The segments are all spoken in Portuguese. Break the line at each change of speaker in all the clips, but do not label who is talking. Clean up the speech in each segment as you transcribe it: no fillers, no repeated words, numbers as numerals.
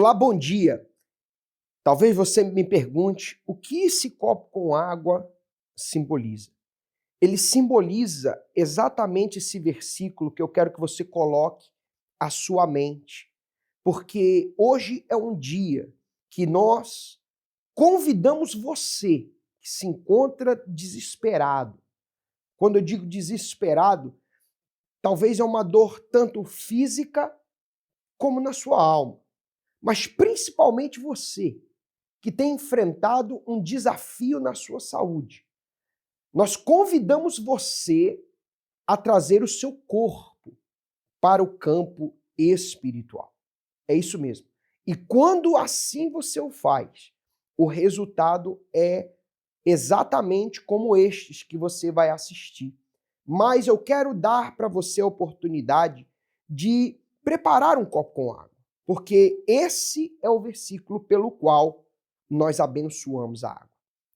Olá, bom dia. Talvez você me pergunte o que esse copo com água simboliza. Ele simboliza exatamente esse versículo que eu quero que você coloque à sua mente, porque hoje é um dia que nós convidamos você que se encontra desesperado. Quando eu digo desesperado, talvez é uma dor tanto física como na sua alma, mas principalmente você que tem enfrentado um desafio na sua saúde. Nós convidamos você a trazer o seu corpo para o campo espiritual. É isso mesmo. E quando assim você o faz, o resultado é exatamente como estes que você vai assistir. Mas eu quero dar para você a oportunidade de preparar um copo com água, porque esse é o versículo pelo qual nós abençoamos a água.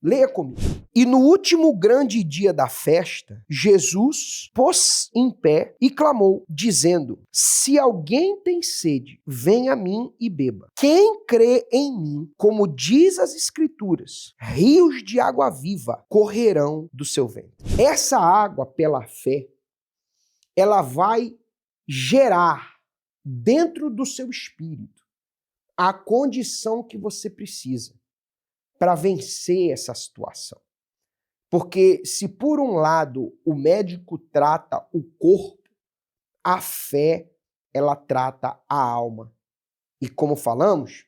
Leia comigo. E no último grande dia da festa, Jesus pôs em pé e clamou, dizendo: se alguém tem sede, venha a mim e beba. Quem crê em mim, como diz as Escrituras, rios de água viva correrão do seu ventre. Essa água, pela fé, ela vai gerar dentro do seu espírito a condição que você precisa para vencer essa situação. Porque se por um lado o médico trata o corpo, a fé, ela trata a alma. E como falamos,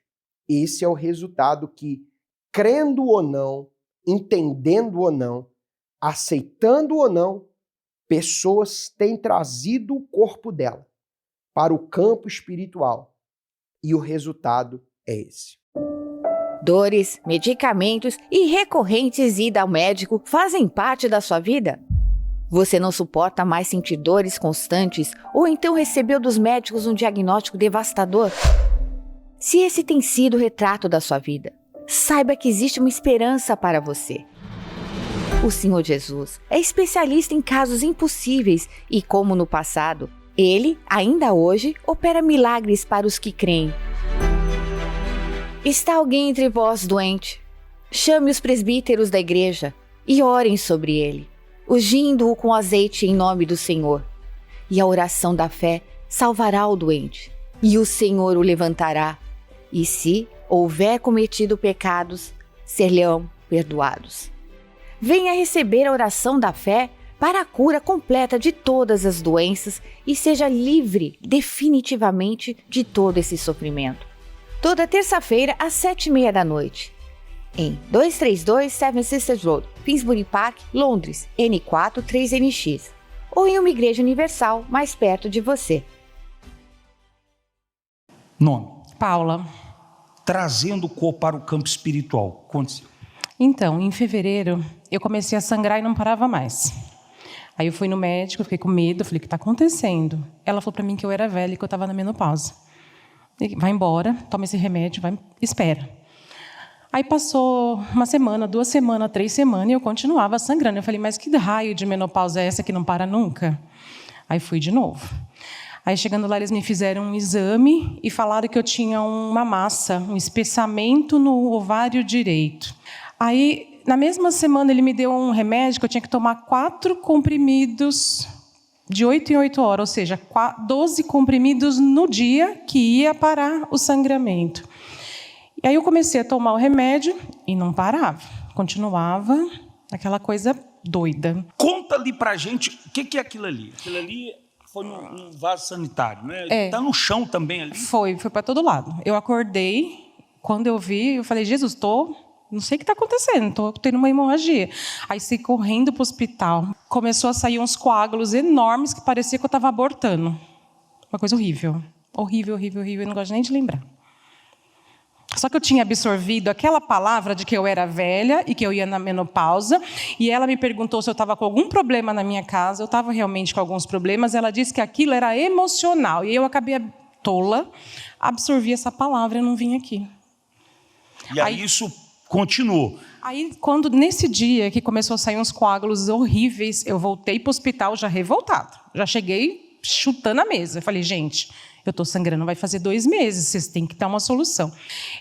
esse é o resultado que, crendo ou não, entendendo ou não, aceitando ou não, pessoas têm trazido o corpo dela para o campo espiritual. E o resultado é esse.
Dores, medicamentos e recorrentes ida ao médico fazem parte da sua vida? Você não suporta mais sentir dores constantes ou então recebeu dos médicos um diagnóstico devastador? Se esse tem sido o retrato da sua vida, saiba que existe uma esperança para você. O Senhor Jesus é especialista em casos impossíveis e, como no passado, Ele, ainda hoje, opera milagres para os que creem. Está alguém entre vós doente? Chame os presbíteros da igreja e orem sobre ele, ungindo-o com azeite em nome do Senhor. E a oração da fé salvará o doente, e o Senhor o levantará. E se houver cometido pecados, ser-lhe-ão perdoados. Venha receber a oração da fé para a cura completa de todas as doenças e seja livre definitivamente de todo esse sofrimento. Toda terça-feira, às 7h30 da noite, em 232 Seven Sisters Road, Finsbury Park, Londres, N4 3NX, ou em uma igreja universal mais perto de você.
Nome?
Paula.
Trazendo o corpo para o campo espiritual. Aconteceu.
Então, em fevereiro, eu comecei a sangrar e não parava mais. Aí eu fui no médico, fiquei com medo, falei, o que está acontecendo? Ela falou para mim que eu era velha e que eu estava na menopausa. Vai embora, toma esse remédio, vai, espera. Aí passou uma semana, 2 semanas, 3 semanas, e eu continuava sangrando. Eu falei, mas que raio de menopausa é essa que não para nunca? Aí fui de novo. Aí, chegando lá, eles me fizeram um exame e falaram que eu tinha uma massa, um espessamento no ovário direito. Aí, na mesma semana, ele me deu um remédio que eu tinha que tomar 4 comprimidos de 8 em 8 horas, ou seja, 12 comprimidos no dia que ia parar o sangramento. E aí eu comecei a tomar o remédio e não parava. Continuava aquela coisa doida.
Conta ali pra gente o que é aquilo ali. Aquilo ali foi num vaso sanitário, né? Está no chão também ali?
Foi para todo lado. Eu acordei, quando eu vi, eu falei, Jesus, não sei o que está acontecendo, estou tendo uma hemorragia. Aí saí correndo para o hospital. Começou a sair uns coágulos enormes que parecia que eu estava abortando. Uma coisa horrível. Horrível, horrível, horrível. Eu não gosto nem de lembrar. Só que eu tinha absorvido aquela palavra de que eu era velha e que eu ia na menopausa. E ela me perguntou se eu estava com algum problema na minha casa. Eu estava realmente com alguns problemas. Ela disse que aquilo era emocional. E eu acabei tola, absorvi essa palavra e não vim aqui.
E aí isso continuou.
Aí, nesse dia que começou a sair uns coágulos horríveis, eu voltei para o hospital já revoltada. Já cheguei chutando a mesa. Eu falei, gente, Eu estou sangrando, vai fazer 2 meses, vocês têm que dar uma solução.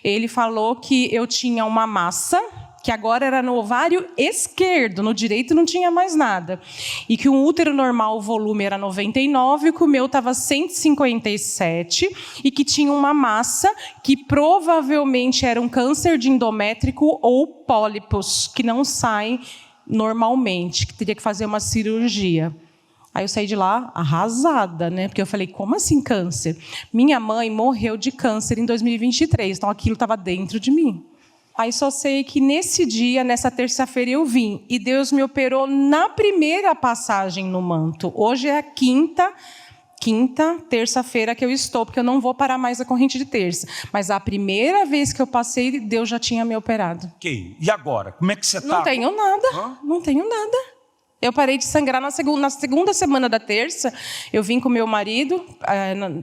Ele falou que eu tinha uma massa, que agora era no ovário esquerdo, no direito não tinha mais nada. E que um útero normal, o volume era 99, que o meu estava 157, e que tinha uma massa que provavelmente era um câncer de endométrico ou pólipos, que não saem normalmente, que teria que fazer uma cirurgia. Aí eu saí de lá arrasada, né? Porque eu falei, como assim câncer? Minha mãe morreu de câncer em 2023, então aquilo estava dentro de mim. Aí só sei que nesse dia, nessa terça-feira, eu vim. E Deus me operou na primeira passagem no manto. Hoje é a quinta, terça-feira que eu estou, porque eu não vou parar mais a corrente de terça. Mas a primeira vez que eu passei, Deus já tinha me operado.
Ok. E agora? Como é que você está?
Não tenho nada. Não tenho nada. Eu parei de sangrar na segunda semana da terça. Eu vim com meu marido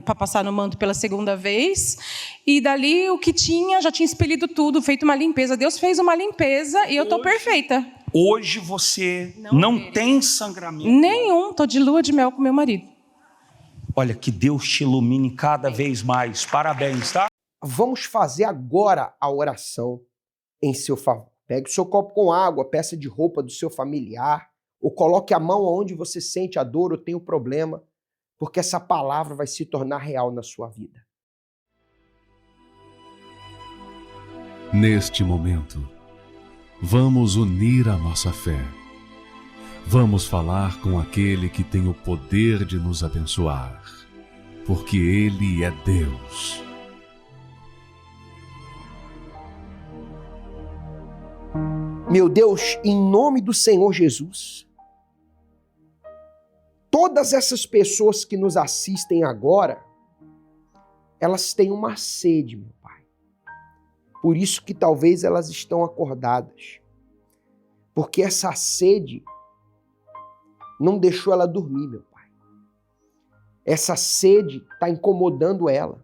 para passar no manto pela segunda vez. E dali o que tinha, já tinha expelido tudo, feito uma limpeza. Deus fez uma limpeza e eu estou perfeita.
Hoje você não tem sangramento?
Nenhum. Estou de lua de mel com meu marido.
Olha, que Deus te ilumine cada vez mais. Parabéns, tá?
Vamos fazer agora a oração em seu favor. Pegue o seu copo com água, peça de roupa do seu familiar, ou coloque a mão onde você sente a dor ou tem o problema, porque essa palavra vai se tornar real na sua vida.
Neste momento, vamos unir a nossa fé. Vamos falar com aquele que tem o poder de nos abençoar, porque Ele é Deus.
Meu Deus, em nome do Senhor Jesus, todas essas pessoas que nos assistem agora, elas têm uma sede, meu Pai. Por isso que talvez elas estão acordadas. Porque essa sede não deixou ela dormir, meu Pai. Essa sede está incomodando ela.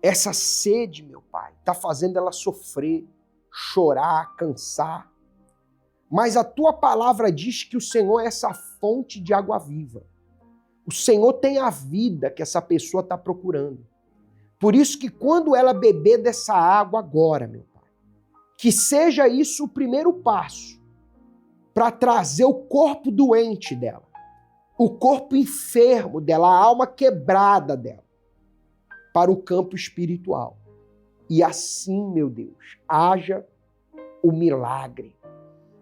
Essa sede, meu Pai, está fazendo ela sofrer, chorar, cansar. Mas a tua palavra diz que o Senhor é essa fonte de água viva. O Senhor tem a vida que essa pessoa está procurando. Por isso que quando ela beber dessa água agora, meu Pai, que seja isso o primeiro passo para trazer o corpo doente dela, o corpo enfermo dela, a alma quebrada dela, para o campo espiritual. E assim, meu Deus, haja o milagre.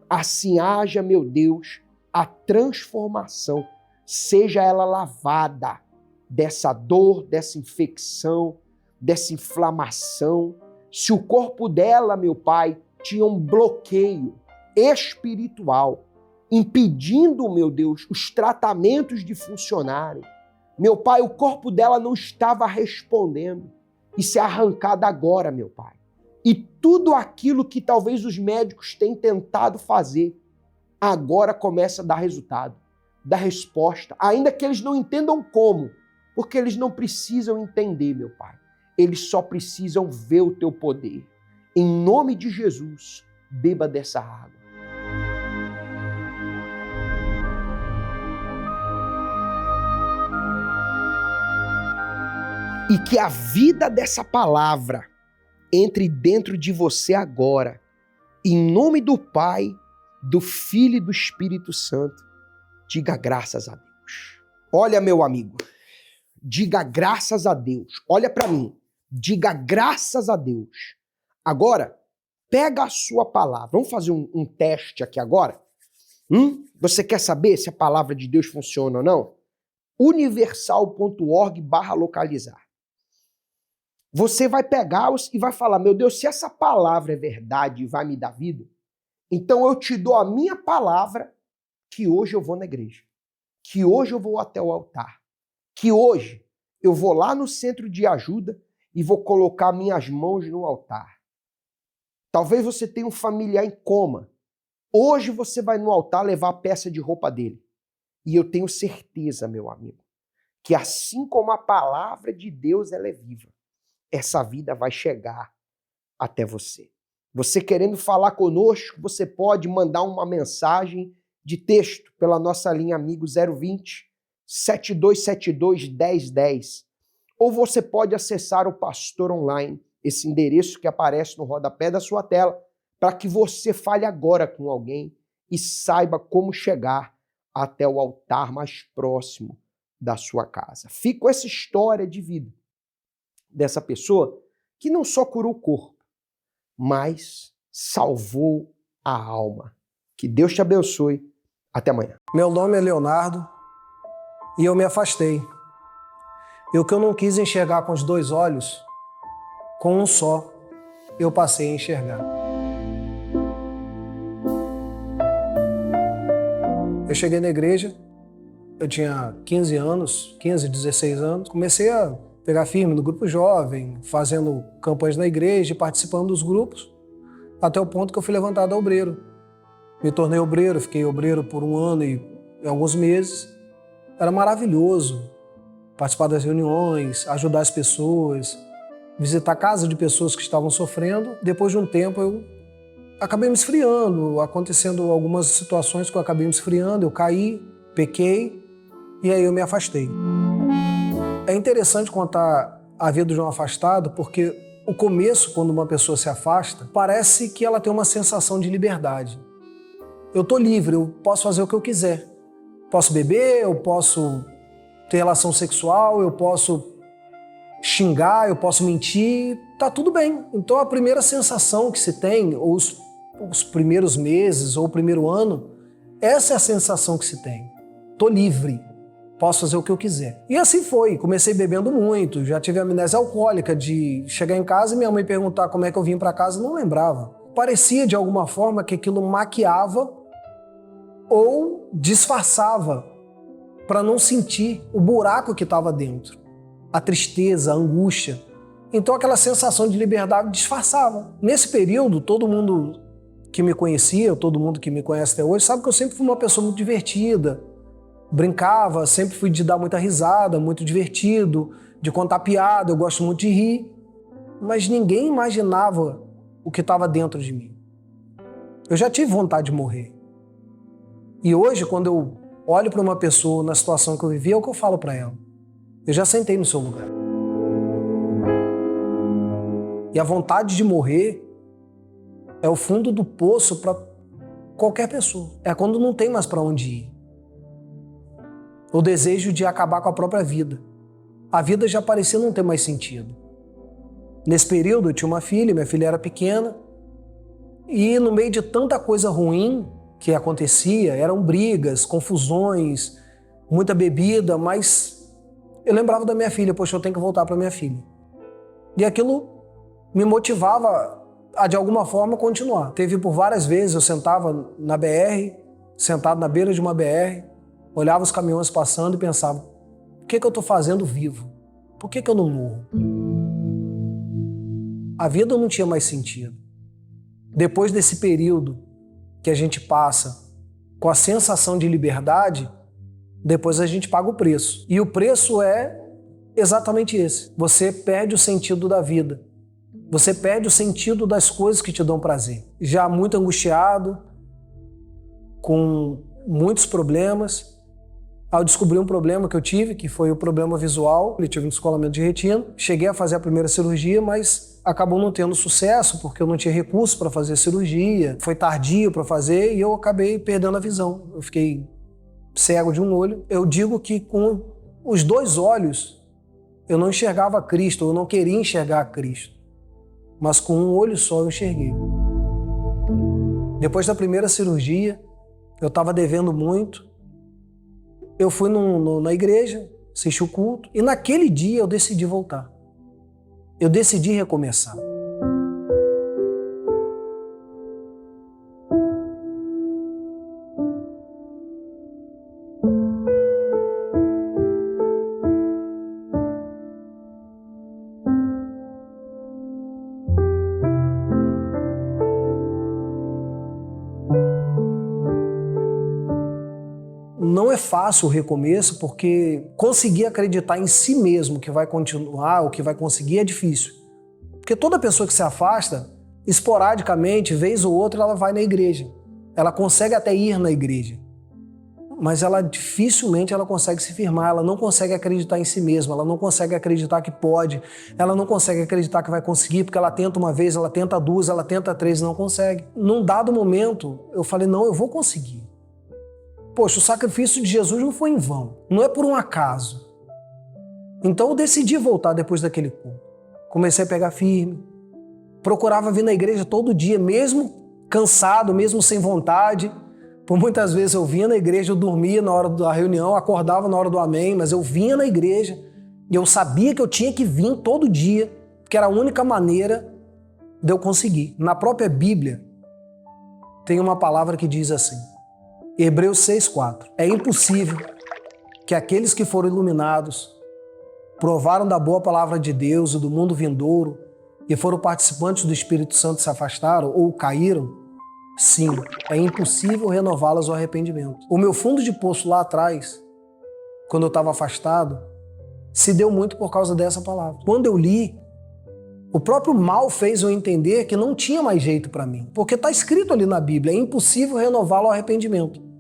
Assim haja, meu Deus, a transformação. Seja ela lavada dessa dor, dessa infecção, dessa inflamação. Se o corpo dela, meu Pai, tinha um bloqueio espiritual, impedindo, meu Deus, os tratamentos de funcionarem. Meu Pai, o corpo dela não estava respondendo. Isso é arrancado agora, meu Pai. E tudo aquilo que talvez os médicos tenham tentado fazer, agora começa a dar resultado, dar resposta, ainda que eles não entendam como, porque eles não precisam entender, meu Pai. Eles só precisam ver o teu poder. Em nome de Jesus, beba dessa água. E que a vida dessa palavra entre dentro de você agora, em nome do Pai, do Filho e do Espírito Santo. Diga graças a Deus. Olha, meu amigo, diga graças a Deus. Olha para mim, diga graças a Deus. Agora, pega a sua palavra. Vamos fazer um teste aqui agora? Você quer saber se a palavra de Deus funciona ou não? universal.org/localizar. Você vai pegar e vai falar, meu Deus, se essa palavra é verdade e vai me dar vida, então eu te dou a minha palavra que hoje eu vou na igreja, que hoje eu vou até o altar, que hoje eu vou lá no centro de ajuda e vou colocar minhas mãos no altar. Talvez você tenha um familiar em coma. Hoje você vai no altar levar a peça de roupa dele. E eu tenho certeza, meu amigo, que assim como a palavra de Deus ela é viva, essa vida vai chegar até você. Você querendo falar conosco, você pode mandar uma mensagem de texto pela nossa linha Amigo 020 7272 1010. ou você pode acessar o Pastor Online, esse endereço que aparece no rodapé da sua tela, para que você fale agora com alguém e saiba como chegar até o altar mais próximo da sua casa. Fica com essa história de vida dessa pessoa que não só curou o corpo, mas salvou a alma. Que Deus te abençoe. Até amanhã.
Meu nome é Leonardo e eu me afastei. E o que eu não quis enxergar com os dois olhos, com um só, eu passei a enxergar. Eu cheguei na igreja, eu tinha 15 anos, 15, 16 anos, comecei a pegar firme no grupo jovem, fazendo campanhas na igreja, participando dos grupos, até o ponto que eu fui levantado a obreiro. Me tornei obreiro, fiquei obreiro por 1 ano e alguns meses. Era maravilhoso participar das reuniões, ajudar as pessoas, visitar casas de pessoas que estavam sofrendo. Depois de um tempo eu acabei me esfriando, acontecendo algumas situações que eu acabei me esfriando, eu caí, pequei e aí eu me afastei. É interessante contar a vida de um afastado porque o começo, quando uma pessoa se afasta, parece que ela tem uma sensação de liberdade. Eu tô livre, eu posso fazer o que eu quiser. Posso beber, eu posso ter relação sexual, eu posso xingar, eu posso mentir, tá tudo bem. Então a primeira sensação que se tem, ou os primeiros meses, ou o primeiro ano, essa é a sensação que se tem. Tô livre, posso fazer o que eu quiser. E assim foi, comecei bebendo muito, já tive amnésia alcoólica de chegar em casa e minha mãe perguntar como é que eu vim para casa, não lembrava. Parecia de alguma forma que aquilo maquiava ou disfarçava para não sentir o buraco que estava dentro, a tristeza, a angústia. Então aquela sensação de liberdade disfarçava. Nesse período, todo mundo que me conhecia, todo mundo que me conhece até hoje, sabe que eu sempre fui uma pessoa muito divertida, brincava, sempre fui de dar muita risada, muito divertido, de contar piada, eu gosto muito de rir, mas ninguém imaginava o que estava dentro de mim. Eu já tive vontade de morrer. E hoje, quando eu olho para uma pessoa na situação que eu vivi, é o que eu falo para ela. Eu já sentei no seu lugar. E a vontade de morrer é o fundo do poço para qualquer pessoa. É quando não tem mais para onde ir. O desejo de acabar com a própria vida. A vida já parecia não ter mais sentido. Nesse período, eu tinha uma filha, minha filha era pequena, e no meio de tanta coisa ruim que acontecia, eram brigas, confusões, muita bebida, mas eu lembrava da minha filha, poxa, eu tenho que voltar para minha filha. E aquilo me motivava a, de alguma forma, continuar. Teve por várias vezes, eu sentava na BR, sentado na beira de uma BR, olhava os caminhões passando e pensava, o que eu estou fazendo vivo? Por que eu não morro? A vida não tinha mais sentido. Depois desse período que a gente passa com a sensação de liberdade, depois a gente paga o preço. E o preço é exatamente esse. Você perde o sentido da vida. Você perde o sentido das coisas que te dão prazer. Já muito angustiado, com muitos problemas. Ao descobrir um problema que eu tive, que foi o problema visual, eu tive um descolamento de retina. Cheguei a fazer a primeira cirurgia, mas acabou não tendo sucesso, porque eu não tinha recurso para fazer a cirurgia. Foi tardio para fazer e eu acabei perdendo a visão. Eu fiquei cego de um olho. Eu digo que com os 2 olhos, eu não enxergava Cristo, eu não queria enxergar Cristo. Mas com um olho só eu enxerguei. Depois da primeira cirurgia, eu estava devendo muito. Eu fui na igreja, assisti o culto, e naquele dia eu decidi voltar. Eu decidi recomeçar. Não é fácil o recomeço, porque conseguir acreditar em si mesmo que vai continuar, ou que vai conseguir, é difícil. Porque toda pessoa que se afasta, esporadicamente, vez ou outra, ela vai na igreja. Ela consegue até ir na igreja. mas ela dificilmente ela consegue se firmar, ela não consegue acreditar em si mesma, ela não consegue acreditar que pode, ela não consegue acreditar que vai conseguir, porque ela tenta uma vez, ela tenta duas, ela tenta três e não consegue. Num dado momento, eu falei, não, eu vou conseguir. Poxa, o sacrifício de Jesus não foi em vão, não é por um acaso. Então eu decidi voltar depois daquele culto. Comecei a pegar firme, procurava vir na igreja todo dia, mesmo cansado, mesmo sem vontade. Por muitas vezes eu vinha na igreja, eu dormia na hora da reunião, acordava na hora do amém, mas eu vinha na igreja e eu sabia que eu tinha que vir todo dia, porque era a única maneira de eu conseguir. Na própria Bíblia tem uma palavra que diz assim, Hebreus 6,4, é impossível que aqueles que foram iluminados, provaram da boa palavra de Deus e do mundo vindouro e foram participantes do Espírito Santo se afastaram ou caíram, sim, é impossível renová-las ao arrependimento. O meu fundo de poço lá atrás, quando eu estava afastado, se deu muito por causa dessa palavra. Quando eu li, o próprio mal fez eu entender que não tinha mais jeito para mim, porque está escrito ali na Bíblia, é impossível renová-lo ao arrependimento.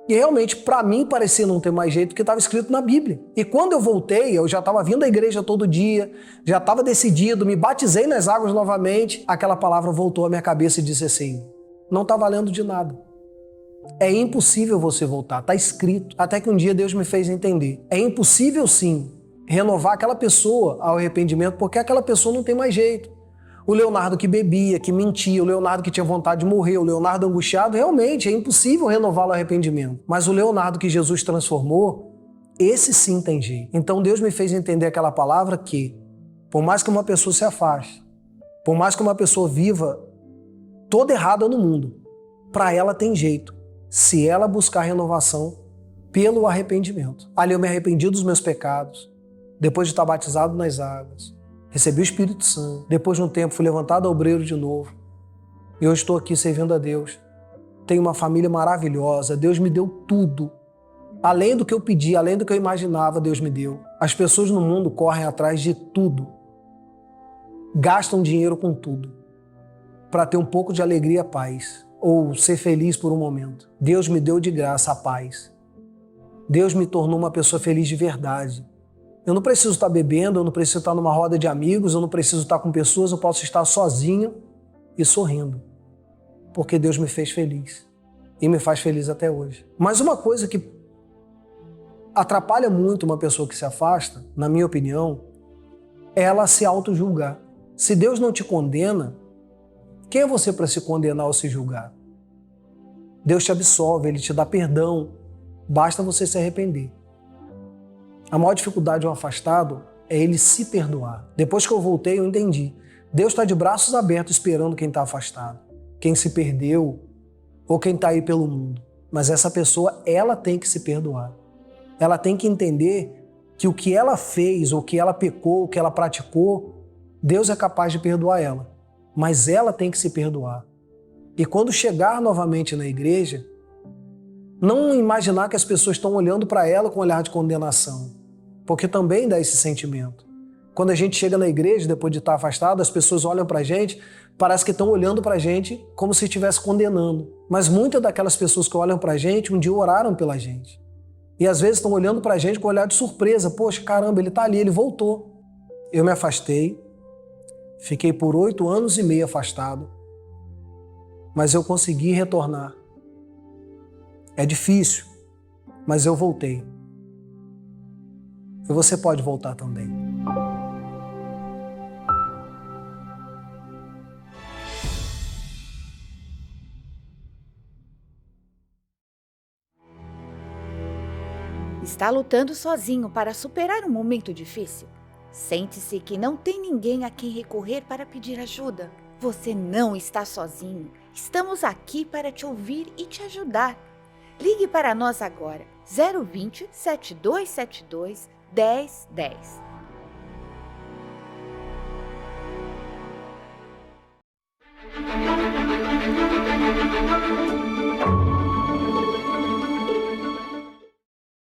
E realmente, para mim, parecia não ter mais jeito porque estava escrito na Bíblia. E quando eu voltei, eu já estava vindo à igreja todo dia, já estava decidido, me batizei nas águas novamente, aquela palavra voltou à minha cabeça e disse assim, não está valendo de nada. É impossível você voltar, está escrito. Até que um dia Deus me fez entender. É impossível sim renovar aquela pessoa ao arrependimento, porque aquela pessoa não tem mais jeito. O Leonardo que bebia, que mentia, o Leonardo que tinha vontade de morrer, o Leonardo angustiado, realmente é impossível renová-lo ao arrependimento. Mas o Leonardo que Jesus transformou, esse sim tem jeito. Então Deus me fez entender aquela palavra que, por mais que uma pessoa se afaste, por mais que uma pessoa viva toda errada no mundo, para ela tem jeito, se ela buscar renovação pelo arrependimento. Ali eu me arrependi dos meus pecados, depois de estar batizado nas águas, recebi o Espírito Santo, depois de um tempo fui levantado ao obreiro de novo, e hoje estou aqui servindo a Deus. Tenho uma família maravilhosa, Deus me deu tudo. Além do que eu pedi, além do que eu imaginava, Deus me deu. As pessoas no mundo correm atrás de tudo, gastam dinheiro com tudo, para ter um pouco de alegria e paz, ou ser feliz por um momento. Deus me deu de graça a paz. Deus me tornou uma pessoa feliz de verdade. Eu não preciso estar bebendo, eu não preciso estar numa roda de amigos, eu não preciso estar com pessoas, eu posso estar sozinho e sorrindo, porque Deus me fez feliz e me faz feliz até hoje. Mas uma coisa que atrapalha muito uma pessoa que se afasta, na minha opinião, é ela se auto-julgar. Se Deus não te condena, quem é você para se condenar ou se julgar? Deus te absolve, Ele te dá perdão, basta você se arrepender. A maior dificuldade de um afastado é ele se perdoar. Depois que eu voltei, eu entendi. Deus está de braços abertos esperando quem está afastado, quem se perdeu ou quem está aí pelo mundo. Mas essa pessoa, ela tem que se perdoar. Ela tem que entender que o que ela fez, ou que ela pecou, o que ela praticou, Deus é capaz de perdoar ela. Mas ela tem que se perdoar. E quando chegar novamente na igreja, não imaginar que as pessoas estão olhando para ela com um olhar de condenação, porque também dá esse sentimento. Quando a gente chega na igreja, depois de estar afastado, as pessoas olham para a gente, parece que estão olhando para a gente como se estivesse condenando. Mas muitas daquelas pessoas que olham para a gente, um dia oraram pela gente. E às vezes estão olhando para a gente com um olhar de surpresa. Poxa, caramba, ele está ali, ele voltou. Eu me afastei, fiquei por 8 anos e meio afastado, mas eu consegui retornar. É difícil, mas eu voltei. E você pode voltar também.
Está lutando sozinho para superar um momento difícil? Sente-se que não tem ninguém a quem recorrer para pedir ajuda. Você não está sozinho. Estamos aqui para te ouvir e te ajudar. Ligue para nós agora, 020 7272 1010.